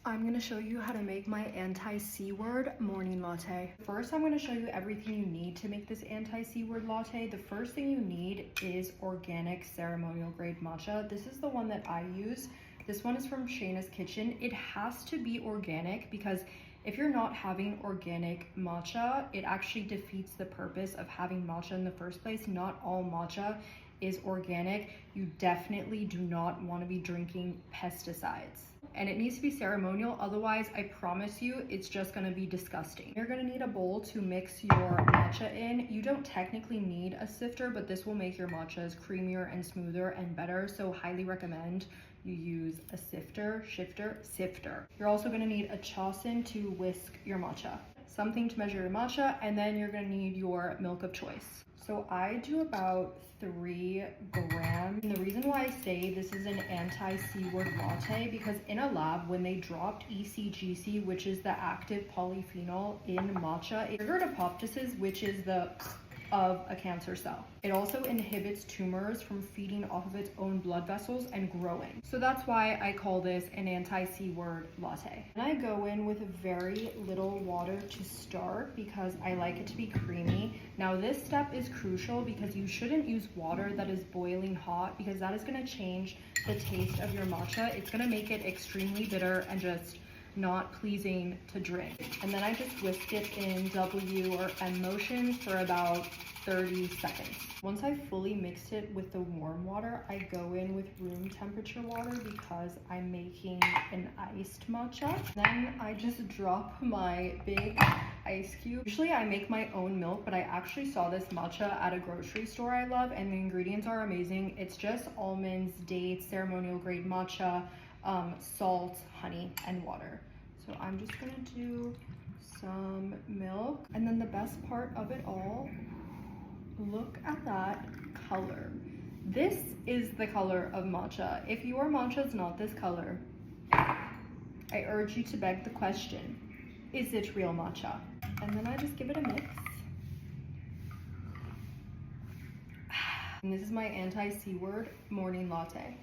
I'm gonna show you how to make my anti-C word morning latte. First, I'm gonna show you everything you need to make this anti-C word latte. The first thing you need is organic ceremonial grade matcha. This is the one that I use. This one is from Shayna's Kitchen. It has to be organic because if you're not having organic matcha, it actually defeats the purpose of having matcha in the first place. Not all matcha is organic. You definitely do not want to be drinking pesticides. And it needs to be ceremonial, otherwise I promise you it's just gonna be disgusting. You're gonna need a bowl to mix your matcha in. You don't technically need a sifter, but this will make your matchas creamier and smoother and better, so highly recommend you use a sifter. You're also gonna need a chasen to whisk your matcha, something to measure your matcha, and then you're gonna need your milk of choice. So I do about 3 grams. And the reason why I say this is an anti-C word latte, because in a lab, when they dropped ECGC, which is the active polyphenol in matcha, it triggered apoptosis, which is the of a cancer cell. It also inhibits tumors from feeding off of its own blood vessels and growing. So that's why I call this an anti-C word latte. And I go in with very little water to start because I like it to be creamy. Now this step is crucial because you shouldn't use water that is boiling hot because that is going to change the taste of your matcha. It's going to make it extremely bitter and just not pleasing to drink. And then I just whisk it in W or M motion for about 30 seconds. Once I've fully mixed it with the warm water, I go in with room temperature water because I'm making an iced matcha. Then I just drop my big ice cube. Usually I make my own milk, but I actually saw this matcha at a grocery store I love, and the ingredients are amazing. It's just almonds, dates, ceremonial grade matcha, salt, honey, and water. So I'm just gonna do some milk. And then the best part of it all, look at that color. This is the color of matcha. If your matcha is not this color, I urge you to beg the question, is it real matcha? And then I just give it a mix. And this is my anti-C word morning latte.